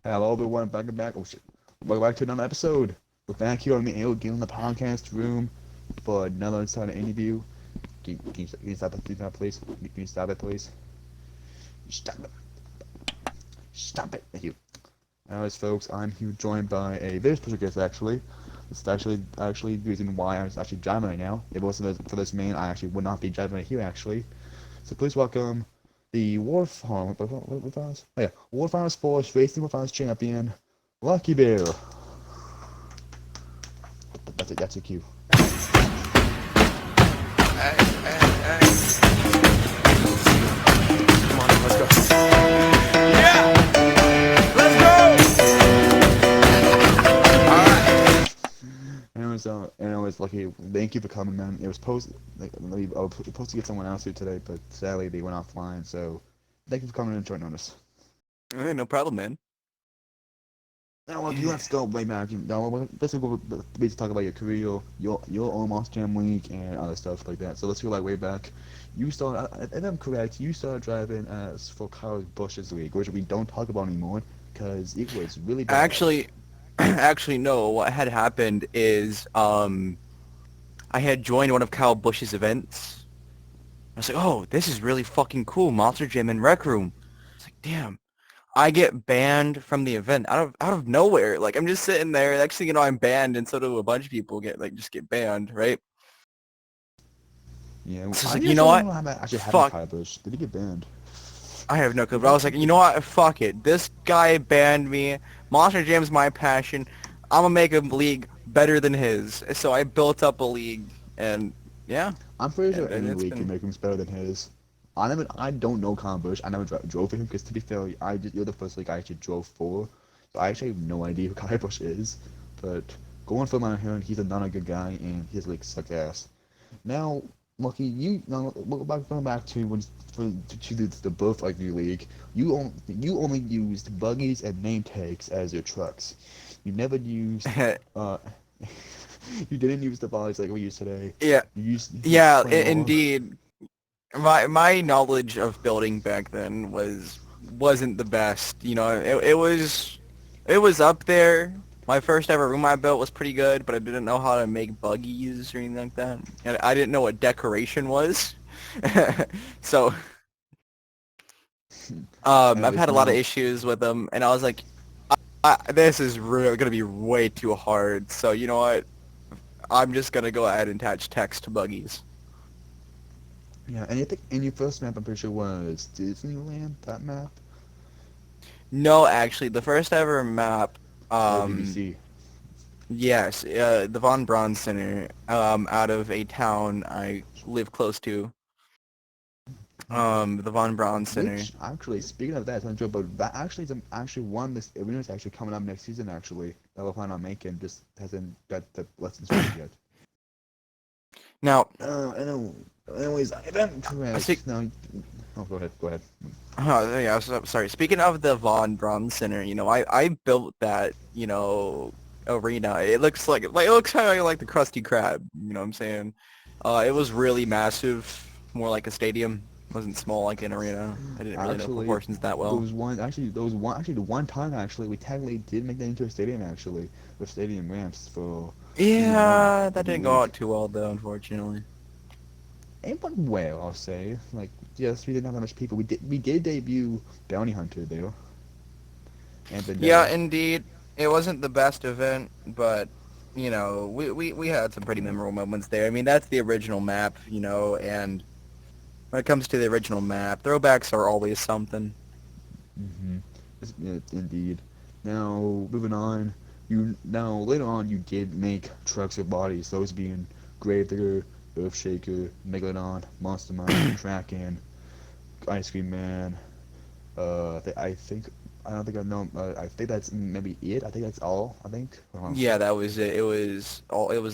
Hello everyone, welcome back. Oh shit. Welcome back to another episode. We're back here on the Ale Game in the podcast room for another exciting interview. Can you stop that please? Can you stop it please? Stop it. Stop it. Thank you. Anyways folks, I'm here joined by a very special guest actually. This is actually the reason why I'm actually driving right now. If it wasn't for this man, I actually would not be driving right here actually. So please welcome the Warfarm, what oh yeah, Warfarm Sports Racing Warfarms champion, Lucky Bear. That's it. That's your cue. Hey. Come on, let's go. Yeah, let's go. All right. And it was Lucky. Thank you for coming, man. It was I was supposed to get someone else here today, but sadly they went offline. So thank you for coming and joining us. Hey, no problem, man. Now, Lucky, let's go way back. Now, let's go. Let's talk about your career, your own Monster Jam League, and other stuff like that. So let's go like way back. You started, and I'm correct. You started driving as for Kyle Bush's league, which we don't talk about anymore because it was really bad. Actually, actually, no. What had happened is, I had joined one of Kyle Bush's events. I was like, oh, this is really fucking cool. Monster Gym and Rec Room. It's like, damn. I get banned from the event out of nowhere. Like I'm just sitting there. Next thing you know, I'm banned, and so do a bunch of people get banned, right? Yeah, So I was I like, you just know don't what? know how that actually happened. Fuck. Kyle Bush. Did he get banned? I have no clue. But I was like, you know what? Fuck it. This guy banned me. Monster Jam's my passion. I'm gonna make a league better than his. So I built up a league, and yeah, I'm pretty sure and any it's league can been. make him better than his. I don't know Kyle Bush. I never drove for him because to be fair, you're the first league I actually drove for, so I actually have no idea who Kyle Bush is. But going from my hearing, he's not a good guy and his league sucks ass. Now, Lucky, going back to the birth of your league. You only used buggies and name tags as your trucks. You never used uh, you didn't use the bodies like we use today. Yeah, You yeah, explain more. indeed. My knowledge of building back then wasn't the best. You know, it was up there. My first ever room I built was pretty good, but I didn't know how to make buggies or anything like that. And I didn't know what decoration was. So, I've Anyways, had a lot of now issues with them, and I was like, this is really gonna be way too hard. So you know what? I'm just gonna go ahead and attach text to buggies. yeah, and you think and your first map I'm pretty sure was Disneyland, that map? No, actually, the first ever map, Or um, BBC. yes, the Von Braun Center, out of a town I live close to, the Von Braun Center. Which actually, speaking of that, it's not true, but that actually is actually one this arena is actually coming up next season actually. That we're planning on making just hasn't got the lessons started yet. Now, I know. Anyways, if I'm I see. correct, now. Oh, go ahead. Go ahead. Oh, yeah, sorry. Speaking of the Von Braun Center, I built that, arena. It looks like it looks kind of like the Krusty Krab. You know what I'm saying? It was really massive, more like a stadium. It wasn't small like an arena. I didn't really know Actually, proportions that there well. was one. Actually, there was one. Actually, the one time actually, we technically did make that into a stadium actually, with stadium ramps for season one Yeah, of that the didn't go league. out too well though, unfortunately. It went well, I'll say. Like, yes, we didn't have that much people. We did debut Bounty Hunter though, and Yeah, Vendetta. indeed. It wasn't the best event, but we had some pretty memorable moments there. I mean, that's the original map, and when it comes to the original map, throwbacks are always something. Mm-hmm. Indeed. Now, moving on. Now later on, you did make trucks with bodies. Those being Gravedigger, Earthshaker, Megalodon, Monster Mine, Kraken, Ice Cream Man. I think I don't think I know. I think that's maybe it. I think that's all. I think. Yeah, that was it. It was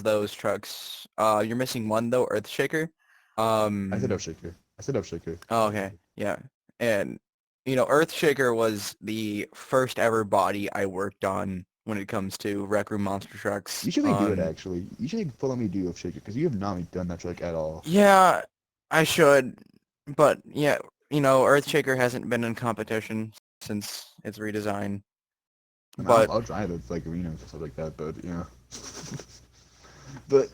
those trucks. You're missing one though, Earthshaker. I said Um, Earthshaker. I said Earthshaker. oh, okay. Yeah. And Earthshaker was the first ever body I worked on when it comes to Rec Room Monster Trucks. You should redo it actually. You should follow me do Earthshaker because you have not done that truck at all. Yeah, I should, but yeah, Earthshaker hasn't been in competition since its redesign. I mean, But I'll drive it like arenas and stuff like that, but but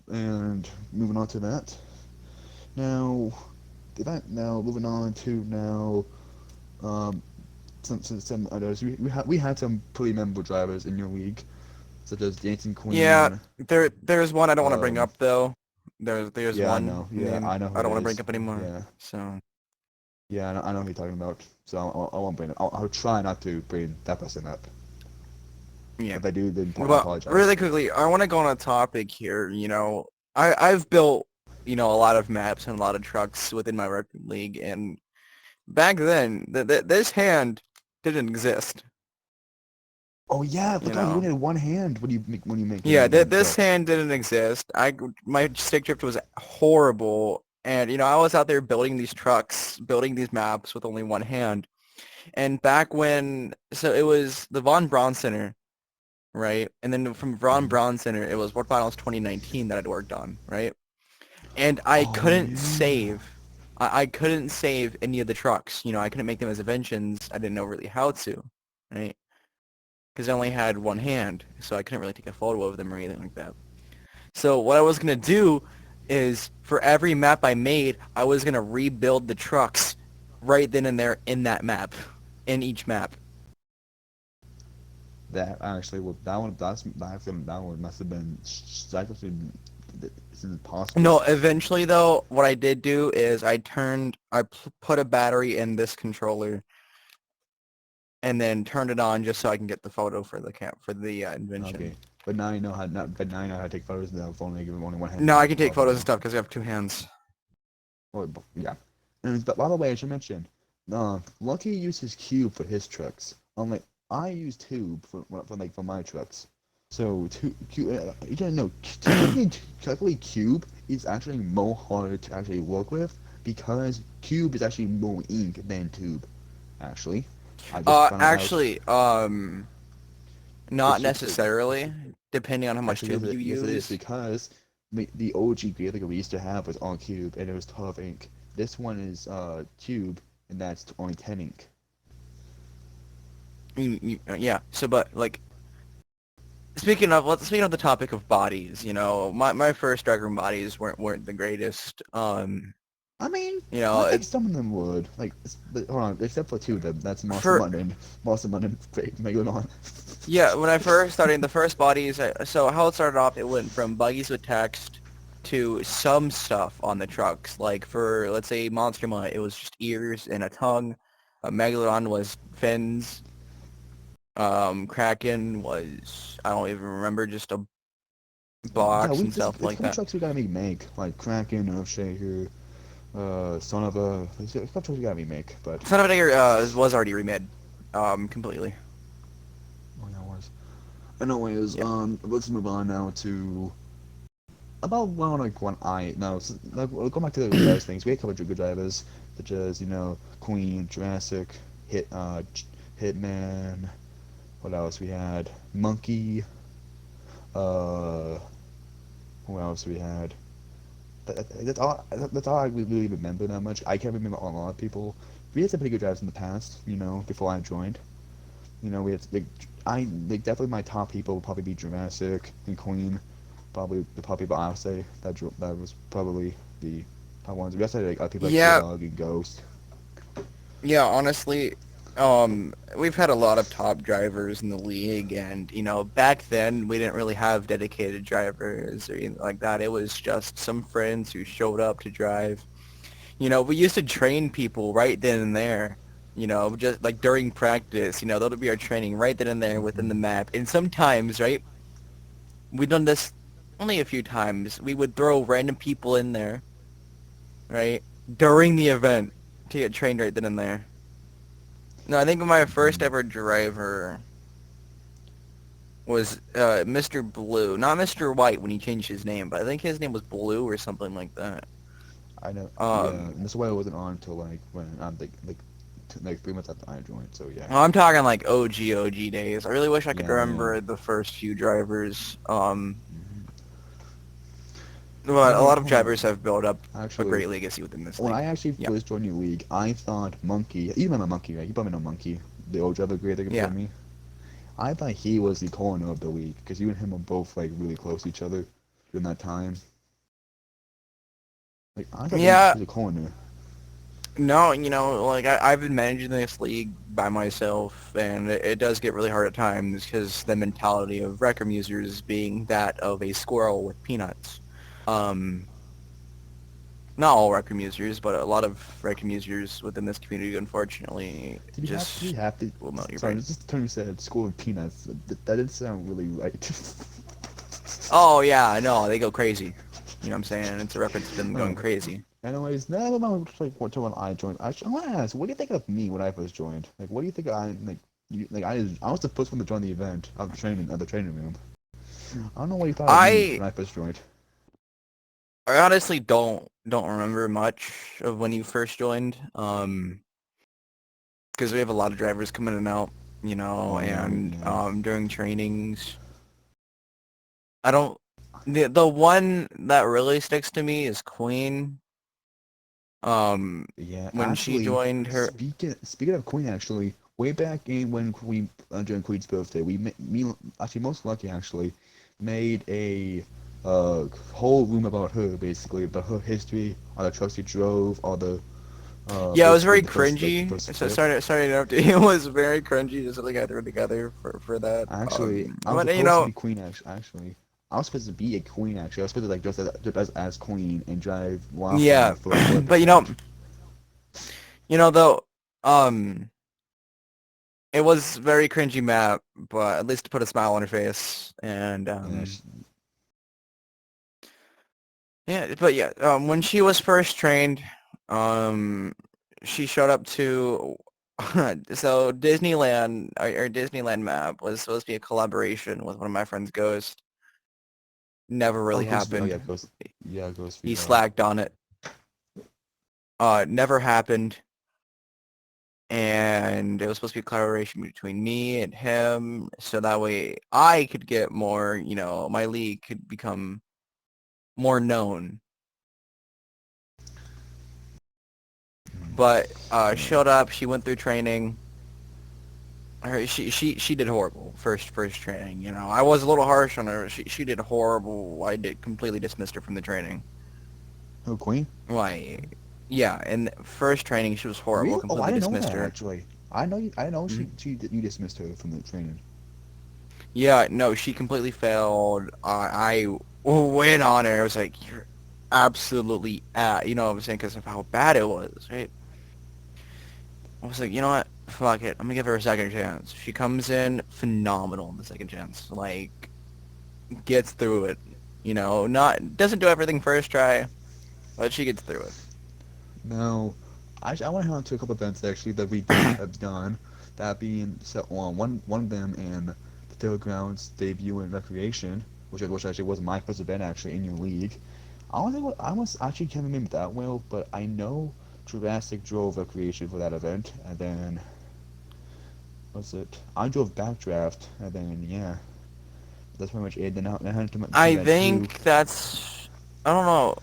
and moving on to that. Now, moving on to um some others. We had some pretty memorable drivers in your league, such as Dancing yeah, Queen. there's one I don't want to bring Um, up though. There's yeah, I one know. Yeah, name I know who I it don't want to bring is. up anymore. Yeah, So yeah, I know who you're talking about. So I won't bring it. I'll try not to bring that person up. yeah. If I do, then I Well, apologize. really quickly, I want to go on a topic here. I've built a lot of maps and a lot of trucks within my rec league, and back then this hand didn't exist. Oh yeah, I You forgot you know. only had one hand when you make Yeah, this trucks. hand didn't exist. My stick drift was horrible, and I was out there building these trucks, building these maps with only one hand. And back when, so it was the Von Braun Center, right? And then from Von Hmm. Braun Center, it was What Finals 2019 that I'd worked on, right? And I Oh couldn't yeah. save. I couldn't save any of the trucks. I couldn't make them as inventions. I didn't know really how to, right? Because I only had one hand, so I couldn't really take a photo of them or anything like that. So what I was going to do is for every map I made, I was going to rebuild the trucks right then and there in that map, in each map. That actually, well, that one must have been that's actually this is possible. No, eventually though, what I did do is put a battery in this controller and then turned it on just so I can get the photo for the invention. Okay, but now you know how to take photos now. If only given only one hand. No, I can take Possible photos and now. stuff because I have two hands. Oh, yeah. And but by the way, I should mention, Lucky uses cube for his trucks. Unlike I use tube for my trucks. So you don't know. Technically, cube is actually more harder to actually work with because cube is actually more ink than tube. Actually, I just found that out. Actually, not It's just necessarily, depending on how much actually tube you yes it is use. because the OG graphic we used to have was all cube and it was 12 ink. This one is cube and that's only 10 ink. Yeah. So, but like, speaking of the topic of bodies, my first Dragon bodies weren't the greatest. I mean, You I know, think some of them would but hold on, except for two of them. That's for Monster Mundan, Megalodon. yeah, when I first started the first bodies, so how it started off, it went from buggies with text to some stuff on the trucks. Like for let's say Monster Mutt, it was just ears and a tongue. Megalodon was fins. Kraken was I don't even remember, just a Yeah, box we and there's, stuff there's a like couple that. trucks we gotta remake, like Kraken, Earthshaker, Son of a. There's a couple trucks we gotta remake, but Son of a Dagger was already remade, completely. oh yeah, it was. Anyways, Yeah. let's move on now to about one like one I no like, we'll go back to the drivers things. We had a couple of good drivers such as Queen, Jurassic, Hitman. What else we had? Monkey. Uh, who else we had? That's all I really remember that much. I can't remember a lot of people. We had some pretty good drivers in the past. Before I joined. We had definitely my top people would probably be Jurassic and Queen. Probably the top people I would say that was probably the top ones. We also had like other people like Yeah, Bulldog and Ghost. yeah, honestly, we've had a lot of top drivers in the league, and back then we didn't really have dedicated drivers or anything like that. It was just some friends who showed up to drive. We used to train people right then and there. Just like during practice. That would be our training right then and there within Hmm. the map. And sometimes, right, we've done this only a few times. We would throw random people in there, right, during the event to get trained right then and there. No, I think my first Hmm. ever driver was Mr. Blue, not Mr. White when he changed his name, but I think his name was Blue or something like that. I know. Yeah, Um, and this is why I wasn't on until like when I'm like 3 months after I joined. So yeah. I'm talking like OG days. I really wish I could Yeah, yeah. remember the first few drivers. Hmm. But a lot of Hold on. drivers have built up a Actually, great legacy within this when I league. actually Yeah. first joined your league, I thought Monkey. You remember Monkey, right? You probably know Monkey, the old driver grade before Yeah. me. I thought he was the corner of the week because you and him were both like really close to each other during that time. Like I thought he Yeah. was a corner. No, like I've been managing this league by myself, and it does get really hard at times because the mentality of Rec Room users being that of a squirrel with peanuts. Um, Not all Rec Room users, but a lot of Rec Room users within this community, unfortunately, Do we just have to? will melt your Sorry, brain. just the term you said, school of peanuts. That didn't sound really right. Oh yeah, I know, they go crazy. You know what I'm saying? It's a reference to them going Oh, crazy. anyways, now about like what to when I joined. Actually, I want to ask, what do you think of me when I first joined? Like, what do you think I like? I was the first one to join the event of the training room. I don't know what you thought of me I when I first joined. I honestly don't remember much of when you first joined. Because we have a lot of drivers coming in and out, Oh yeah, and yeah, during trainings, I don't. The one that really sticks to me is Queen. Um, yeah. when she Actually, joined her, speaking of Queen, actually, way back in when Queen during Queen's birthday, me actually most lucky actually made a whole room about her basically about her history, all the trucks she drove, all the yeah, it was basically very the cringy. first So trip. sorry to interrupt you. It was very cringy just looking at her together for that. Actually, I was But supposed to be queen. Actually, I was supposed to be a queen. Actually, I was supposed to like dress as queen and drive Waffle on yeah, the first flip but event. though, um. It was very cringy map, but at least to put a smile on her face. And Yeah, yeah, but yeah, when she was first trained, um, she showed up to so Disneyland, our Disneyland map was supposed to be a collaboration with one of my friends, Ghost. Never oh, really happened. Ghost He VR. slacked on it. Never happened. And it was supposed to be a collaboration between me and him, so that way I could get more, my league could become more known. But Yeah. showed up, she went through training. She did horrible first training. I was a little harsh on her. She did horrible. I did completely dismissed her from the training. Oh, queen? Why? Yeah, in first training she was horrible. Really? Oh, I Completely didn't know dismissed that her. actually. I know you. I know Mhm. you dismissed her from the training. Yeah, no, she completely failed. I went on her. I was like, you're absolutely you know what I'm saying, because of how bad it was, right? I was like, you know what? Fuck it. I'm gonna give her a second chance. She comes in phenomenal in the second chance. Like, gets through it. Not doesn't do everything first try, but she gets through it. No, I want to head on to a couple events actually that we did have done. That being one of them in the Fairgrounds debut in recreation, which actually was my first event actually in your league. I don't think I was actually can't remember that well, but I know Jurassic drove recreation for that event, and then what's it? I drove backdraft, and then yeah, that's pretty much it. Then I had to I event two. think that's I don't know.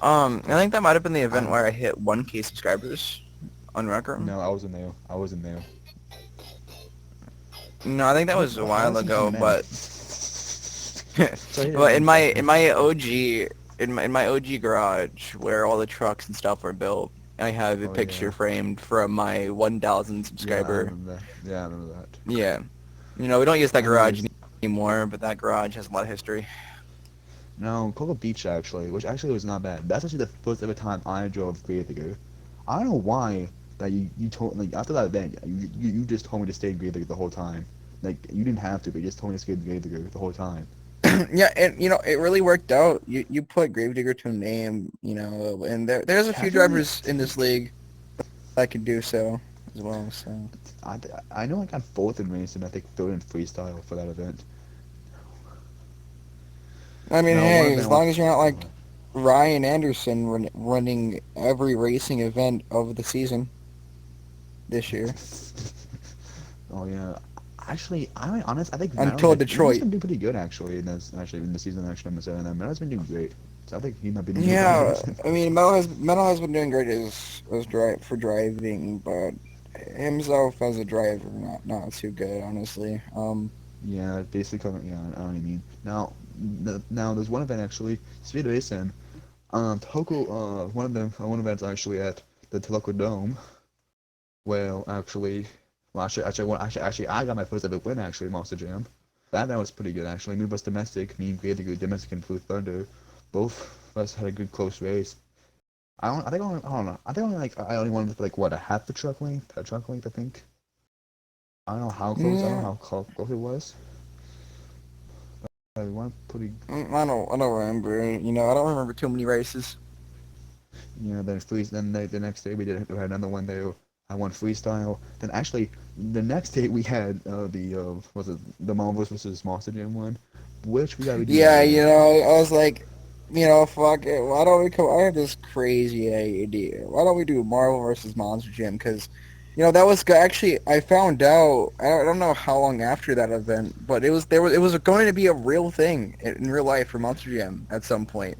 I think that might have been the event I where I hit 1K subscribers on Rec Room. no, I wasn't there. I wasn't there. No, I think that was a Why while does he keep ago, mad? but So I hit it but in one my K. in my OG in my OG garage where all the trucks and stuff were built, I have a Oh picture yeah. framed from my 1,000 Yeah, I subscriber. remember that. Yeah, I remember that. Yeah, we don't use that garage Anyways, anymore, but that garage has a lot of history. no, Cocoa Beach actually, which actually was not bad. That's actually the first ever time I drove Gravedigger. I don't know why that you told like after that event you just told me to stay in Gravedigger the whole time. Like you didn't have to, but you just told me to stay in Gravedigger the whole time. Yeah, and it really worked out. You put Gravedigger to a name, and there's a few Actually, drivers in this league that could do so as well. So I I know I got fourth in race and I think third in freestyle for that event. I mean, No, one hey, as event was. long as you're not like Ryan Anderson running every racing event of the season this year Oh yeah. Actually, I'm honest. I think until Melo's Detroit. been doing pretty good actually in the season actually. I'm saying that Melo's been doing great. So I think he might be the Yeah, reason. I mean, Melo has been doing great as drive for driving, but himself as a driver, not too good, honestly. Yeah, basically, yeah, I know what you mean. Now, now there's one event actually, Speed Racing. Toko, one event's actually at the Toko Dome. Well, actually, actually, I got my first ever win actually, Monster Jam. That was pretty good actually. Me was domestic. Me and Gray, the good domestic and Blue Thunder, both of us had a good close race. I don't know. I think only like I only won with like what a half a truck length I think. I don't know how close. I don't Yeah, know how close it was. I won pretty. I don't remember. You know, I don't remember too many races. You know, then the next day we had another one there. I won freestyle. Then actually the next day we had the was it the Marvelous versus Monster Jam one, which we gotta do that Yeah, again. you know, I was like, you know, fuck it. Why don't we come? I had this crazy idea. Why don't we do Marvel versus Monster Jam? Because, you know, that was actually I found out. I don't know how long after that event, but it was going to be a real thing in real life for Monster Jam at some point.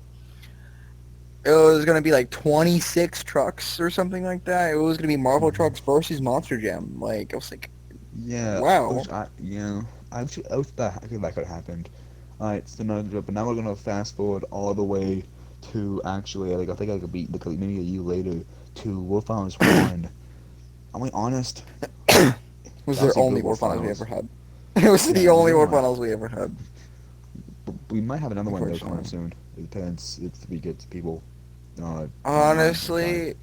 It was going to be like 26 trucks or something like that. It was going to be Marvel Hmm. trucks versus Monster Jam. Like I was like, Yeah, wow. I wish that could have happened. Alright, so now, but now we're gonna fast forward all the way to actually, like, I think I could beat like maybe a year later to World Finals 1. I'm being honest, Was that was their a good only World War Finals we Finals. ever had. It was the Yeah, only War yeah. Finals we ever had, But we might have another one though coming up unfortunately. soon. It depends if we get people, time. Honestly,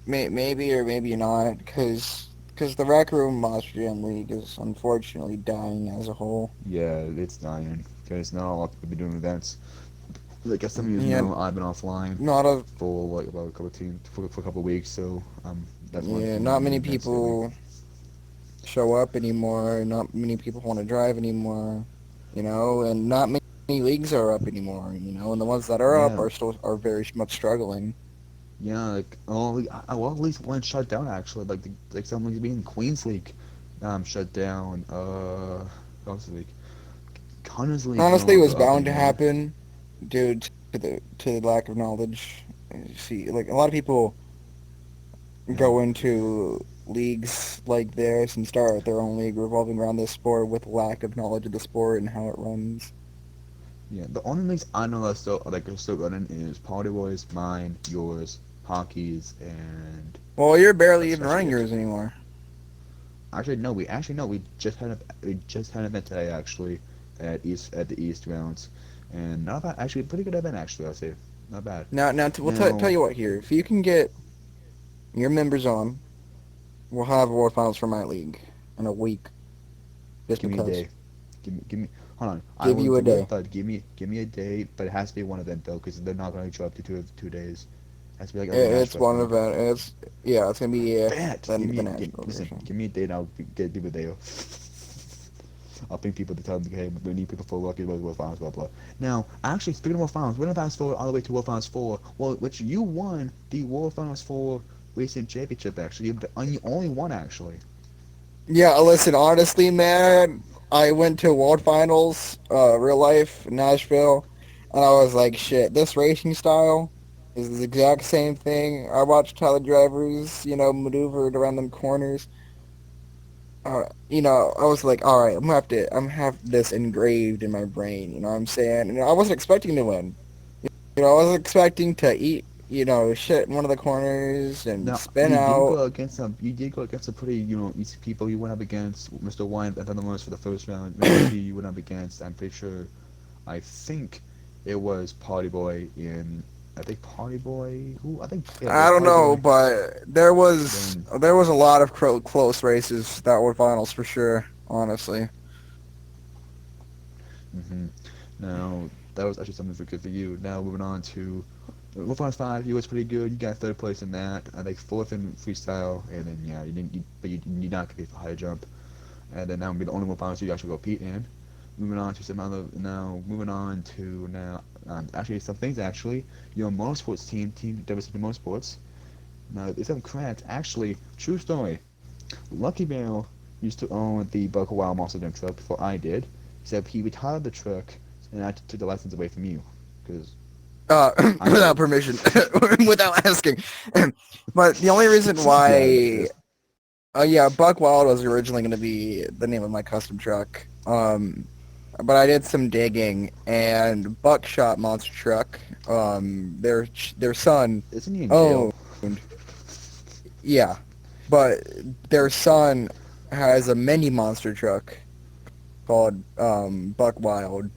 maybe or maybe not, because the Rec Room Monster Jam League is unfortunately dying as a whole. Yeah, it's dying because not a lot of people be doing events. Like as some of you Yeah, know, I've been offline not a for like about a couple for a couple of weeks, so that's why I yeah, haven't been not doing many events lately. people show up anymore. Not many people want to drive anymore, you know, and not many leagues are up anymore, you know, and the ones that are up Yeah, are still are very much struggling. yeah, like well, at least one shut down actually. Like some leagues being Queens League, shut down. What else league? Connors League's no Honestly, it was longer up bound to anymore. happen due to the lack of knowledge. See, like a lot of people Yeah, go into leagues like this and start their own league revolving around this sport with lack of knowledge of the sport and how it runs. yeah. The only leagues I know that still like are still running is Party Boys, mine, yours, Hockey's, and Well, you're barely that's even actually running it. yours anymore. Actually, no. We just had an event today actually at the East Grounds, and not bad. Actually, pretty good event actually. I'll say not bad. We'll tell Now, you what here. If you can get your members on, we'll have World Finals for my league in a week. Just give me a because. day. Give me. Hold on. I Give will you a do it, day. but give me a day. But it has to be one event though, because they're not going to show up to 2 days. It has to be like a It's Nashville one thing. event. It's gonna be Bet. the national Listen. version. Give me a day, and I'll get people there. I'll bring people to tell them, hey, we need people for Lucky World Finals, blah blah. Now, actually, speaking of World Finals, we're gonna fast forward all the way to World Finals 4. Well, which you won the World Finals 4 Racing Championship. Actually, you only won actually. Yeah, listen, honestly, man, I went to World Finals, real life, in Nashville, and I was like, shit, this racing style is the exact same thing. I watched how the drivers, you know, maneuvered around them corners. You know, I was like, all right, I'm gonna have this engraved in my brain. You know what I'm saying? And I wasn't expecting to win. You know, I was expecting to eat, you know, shit in one of the corners and Now, spin out. you did go against some pretty, easy people. You went up against Mr. White and then the most for the first round. Mr. P you went up against, I'm pretty sure, I think it was Party Boy in, I think Party Boy, who, I think, yeah, it I was don't Party know, Boy. but Then, there was a lot of close races that were finals for sure. Honestly, hmm now, that was actually something for good for you. Now, moving on to Wolfenstein 5, you was pretty good. You got third place in that. I think fourth in freestyle, and then, yeah, but you did not compete for high jump. And then that would be the only one finals you actually compete in. Moving on to now, actually some things actually. Your motorsports team Devastating Motorsports. Now, if I'm correct, actually, true story. Lucky Bear used to own the Buck Wild Monster Jam truck before I did, except he retired the truck, and I took the license away from you, because I without did. permission, without asking. But the only reason Yeah, why just, Yeah, Buck Wild was originally going to be the name of my custom truck. But I did some digging, and Buckshot Monster Truck, their son Isn't he in owned, jail? yeah, but their son has a mini monster truck called Buck Wild.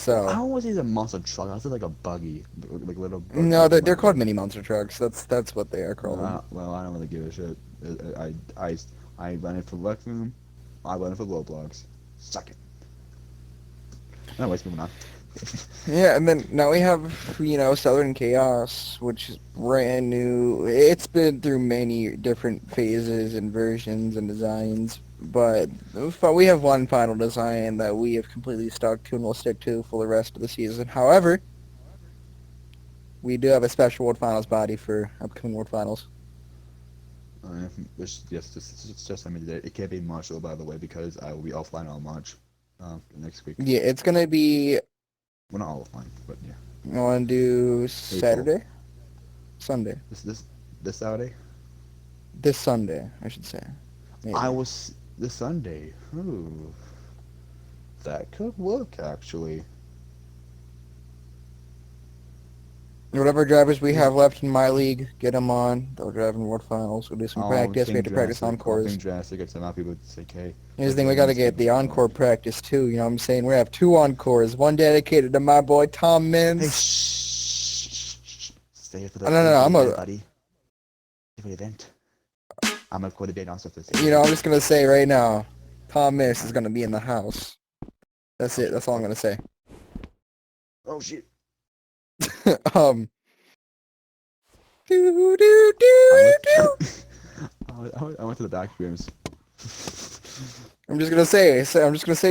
Well, I So always say a monster truck. I said like a buggy, like a little bug, no, like they're one of called them. mini monster trucks. That's what they are called. Well, I don't really give a shit. I run it for Rec Room. I run it for Roblox. Suck it. Anyways, moving on. Yeah, and then now we have, Southern Chaos, which is brand new. It's been through many different phases and versions and designs, but we have one final design that we have completely stuck to and will stick to for the rest of the season. However, we do have a special World Finals body for upcoming World Finals. It's just I mean, it can't be Marshall, by the way, because I will be offline all March next week. Yeah, it's gonna be Well, not all offline, but yeah. on do April. Saturday, Sunday, This Saturday. this Sunday, I should say, I maybe. was this Sunday. Ooh, that could work actually. Whatever drivers we Is have left in my league, get them on. They'll drive in World Finals. We'll do some oh, practice. We have think to practice drastic. Oh, encores. think drastic. It's a lot of people say, "Hey, Here's the let's thing, we at got to least get get the one." encore practice too. You know what I'm saying? We have two encores. One dedicated to my boy Tom Hey, Mintz. shh. Stay for No, no, no. the I'm event, a, buddy. Stay for the event. I'm gonna quote the date also for this. I'm just gonna say right now, Tom Mintz is gonna be in the house. That's Oh it. shit. That's all I'm gonna say. Oh shit. um. Do do I do went. do. I went to the back rooms. I'm just gonna say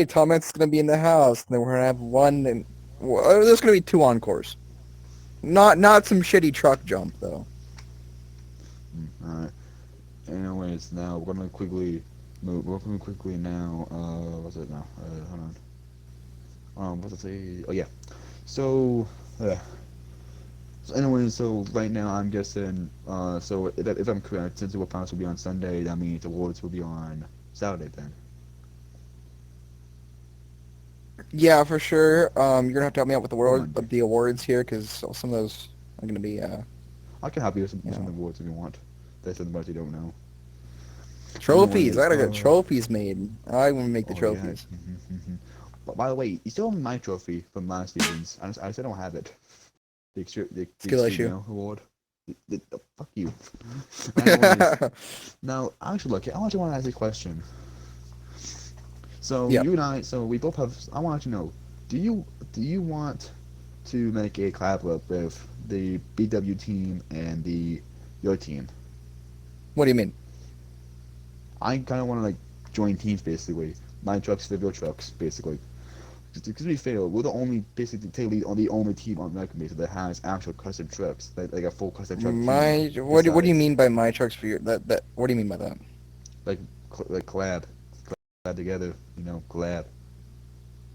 Tom Mintz is gonna be in the house, and then we're gonna have one, and well, there's gonna be two encores. Not some shitty truck jump though. Alright. Anyways, now we're gonna quickly move. We're gonna quickly now. What's it now? Hold on. What's it say? Oh yeah. So, uh, so anyway, so right now I'm guessing. So if I'm correct, since the World Finals will be on Sunday, that means the awards will be on Saturday then. Yeah, for sure. You're gonna have to help me out with Or Monday. the awards here, because some of those are gonna be, I can help you with you some know, awards if you want. That's something about you don't know. trophies. Anyways, I gotta get trophies made. I want to make the oh yeah. trophies. But by the way, you still have my trophy from last season's. I still don't have it. The Skill Extreme issue. Mail Award. Fuck you. Anyways, now actually, look, I actually want to ask you a question. So Yeah. you and I, so we both have. I want to know, do you want to make a collab with the BW team and the your team? What do you mean? I kind of want to like join teams basically. My trucks for your trucks basically. Because we fail, we're the only basically the only team on American base that has actual custom trucks, like a full custom truck team. What do you Besides, mean by my trucks for your that what do you mean by that? like like collab together, collab.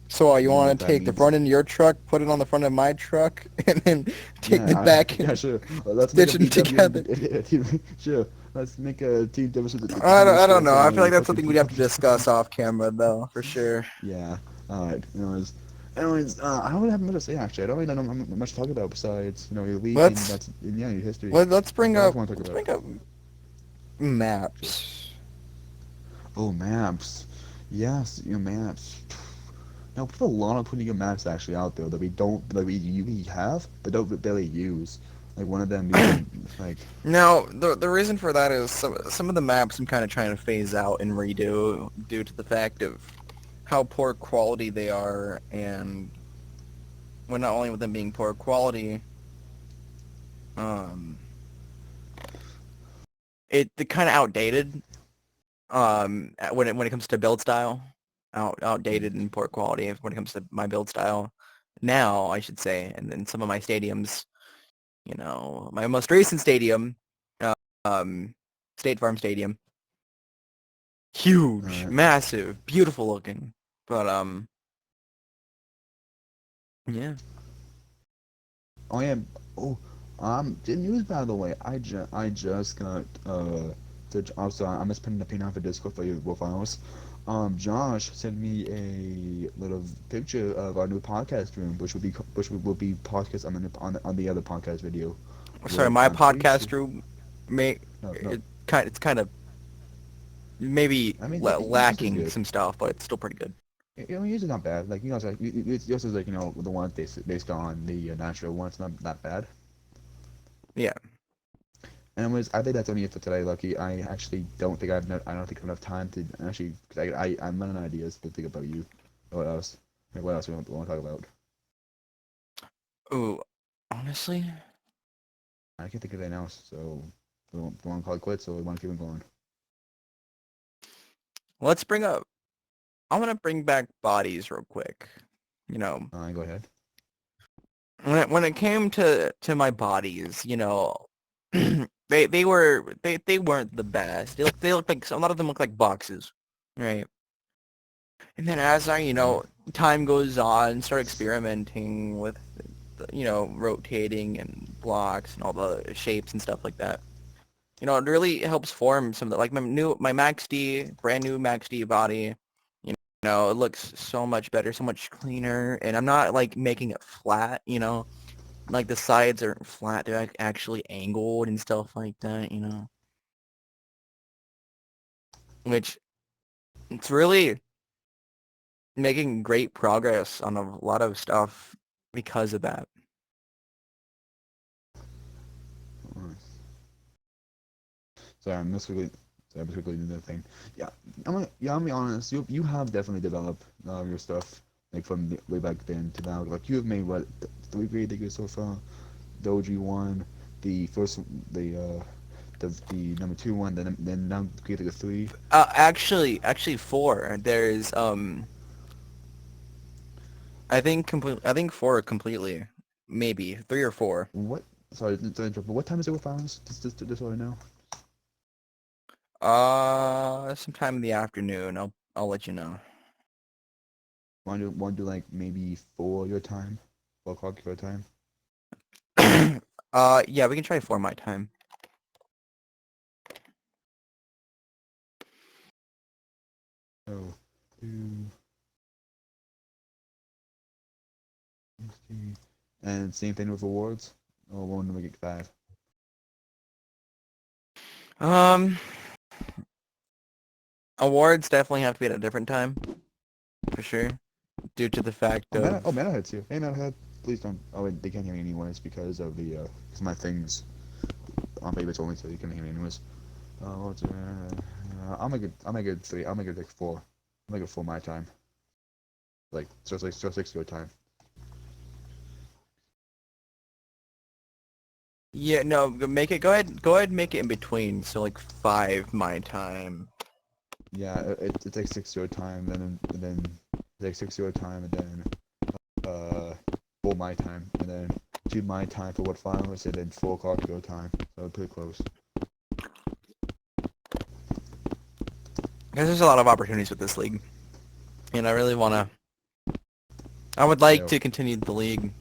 So you You know want what to that take the means? front end of your truck, put it on the front of my truck, and then take Yeah, the back yeah, and sure. Let's make a stitch them BW and together? team. Sure, let's make a team versus I don't know. I feel the like that's fucking something we'd have to discuss off camera, though, for sure. Yeah. All right. I don't really have much to say actually. I don't really know much to talk about besides your league and Let's yeah, your history. let's bring What else up you want to talk let's about? bring up Sure. maps. Oh, maps. Yes, maps. Now, put a lot of pretty good maps actually out there that we have but don't barely use. Like one of them being like Now, the reason for that is some of the maps I'm kind of trying to phase out and redo due to the fact of how poor quality they are, and well, not only with them being poor quality, um, they're kind of outdated. When it comes to build style, outdated and poor quality when it comes to my build style. Now, I should say, and then some of my stadiums, my most recent stadium, uh, um, State Farm Stadium. Huge, uh massive, beautiful looking. But yeah. oh yeah oh the news by the way I just got So also, I'm just putting the pin on for Discord for your finals. Josh sent me a little picture of our new podcast room, which will be podcast on the other podcast video, Sorry, which my I'm pretty sure. podcast room may No, no. it's kind of maybe I mean, yours is lacking good. some stuff, but it's still pretty good. I mean, yours is not bad. Like it's like yours is like the ones based on the natural ones, not that bad. Yeah. Anyways, I think that's only it for today, Lucky. I actually don't think I don't think I have enough time to actually. Cause I'm running out of ideas to think about you. What else? Like, what else we want to talk about? Ooh, honestly, I can't think of anything else. So we want to call it quits, or we want to keep it going. let's bring up. I want to bring back bodies real quick. Go ahead. When it came to my bodies, they weren't the best. They look like a lot of them look like boxes, right? And then as I Yeah. time goes on, start experimenting with rotating and blocks and all the shapes and stuff like that. It really helps form some of the, like my Max D, brand new Max D body. It looks so much better, so much cleaner, and I'm not like making it flat. Like the sides aren't flat, they're actually angled and stuff like that. Which it's really making great progress on a lot of stuff because of that. Sorry, I'm just quickly doing the thing. Yeah, I'm gonna be honest. You have definitely developed your stuff like from way back then to now. Like you have made what three great figures so far. Doji one, the first the number two one, then now created the three. Actually four. There's I think four completely, maybe three or four. What? Sorry, but what time is it with finals? Just so I know. Sometime in the afternoon. I'll let you know. Want to do like maybe 4 your time, 4 o'clock your time. Yeah, we can try four my time. So, two. Let's see. And same thing with awards. Or one to make it 5. Um, Awards definitely have to be at a different time, for sure, due to the fact Oh, of. Metalhead's here. Hey, Metalhead. Please don't. Oh, wait, they can't hear me anyways because of the because my things on favorites only, so you can't hear me anyways. What's I'll make it 3. I'll make it like 4. I'll make it 4 my time. Like so it's like 6 your time. Yeah, no, make it. Go ahead, make it in between. So like five my time. Yeah, it takes 6 your time, then it takes 6 your time, and then 4 my time, and then 2 my time for what finals, and then 4 o'clock your time. So pretty close. Because there's a lot of opportunities with this league, and I really wanna. I would like Yeah. to continue the league,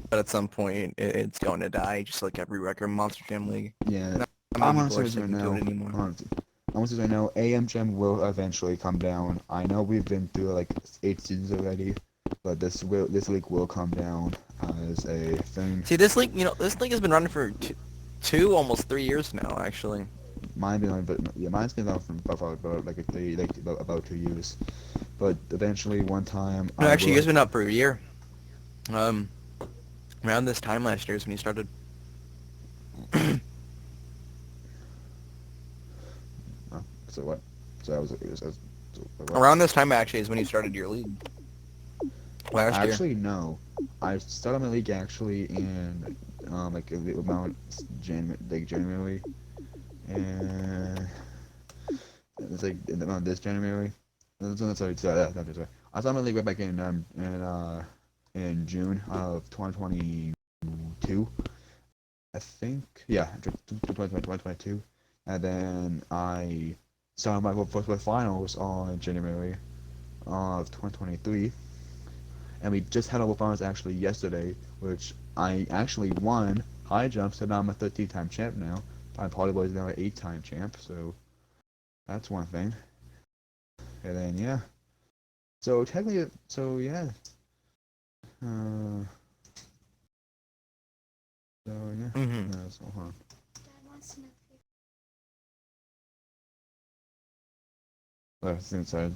but at some point it's going to die, just like every record Monster Jam league. Yeah. Not many I'm people honestly are right sticking to now. it anymore. I'm honestly right now. AM Gem will eventually come down. I know we've been through like 8 seasons already, but this league will come down as a thing. See, this league has been running for two, almost 3 years now, actually. Mine's been on for about like about 2 years. But eventually, one time, No, I actually, will. yours been up for a year. Um, Around this time last year is when you started. So what? So I was. So what? Around this time, actually, is when you started your league. Last year. Actually, no. I started my league actually in like about January, and it's like around this January. Sorry. I started my league right back in June of 2022. I think, yeah, 2022. And then I started my first finals on January of 2023. And we just had our finals actually yesterday, which I actually won high jumps, so now I'm a 13-time champ now. Polyboy is now an 8-time champ, so that's one thing. And then yeah, so technically, so yeah, uh, so yeah, Mm-hmm. so hold on. Since I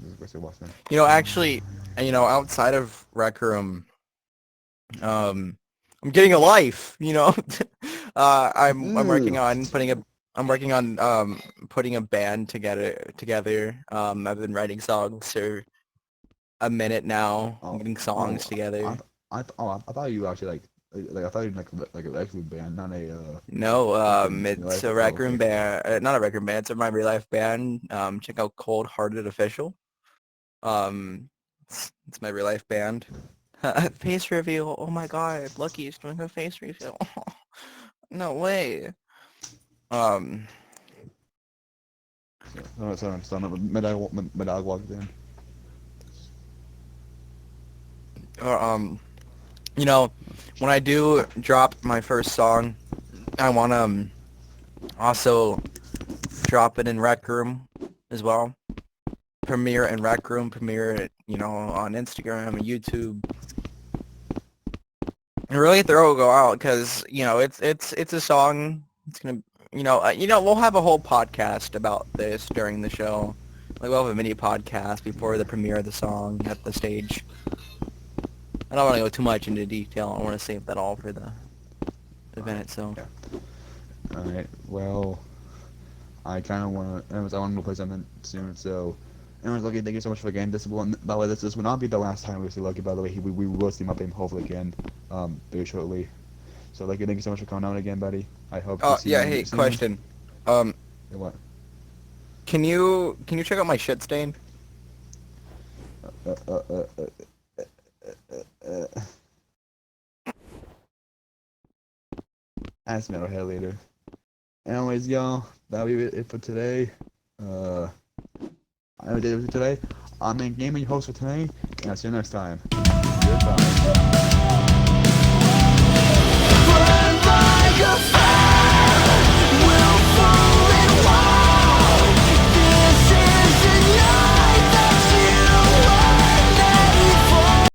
was watching. Actually, outside of Rec Room, I'm getting a life. I'm working Ooh. on putting a band together. I've been writing songs for a minute now. I'm Oh, getting oh, songs together. I thought you actually like I thought you like a actual band, not a No, like a it's life. a Oh, Rec Room okay. band, not a Rec Room band. It's a My Real Life band. Check out Cold Hearted Official. It's My Real Life band. Face reveal. Oh my God, Lucky is doing a face reveal. No way. Um, So my dog walked in. or, when I do drop my first song, I want to also drop it in Rec Room as well. Premiere in Rec Room, premiere it, on Instagram and YouTube. And really thorough go out because it's a song. It's gonna we'll have a whole podcast about this during the show. Like we'll have a mini podcast before the premiere of the song at the stage. I don't want to go too much into detail. I want to save that all for the event itself. Yeah. All right. Well, I kind of want to. Anyways, I want to go play something soon. So, anyways, Lucky, thank you so much for the game. This will, by the way, this will not be the last time we see Lucky. By the way, we will see my game hopefully again, very shortly. So, Lucky, thank you so much for coming out again, buddy. I hope to Oh see yeah, you hey, soon. question. Um, Yeah, what? can you check out my shit stain? Uh, uh, uh, uh, uh. Ask Metalhead later. Anyways, y'all, that'll be it for today. I did it for today. I'm in gaming host for today, and I'll see you next time. Goodbye.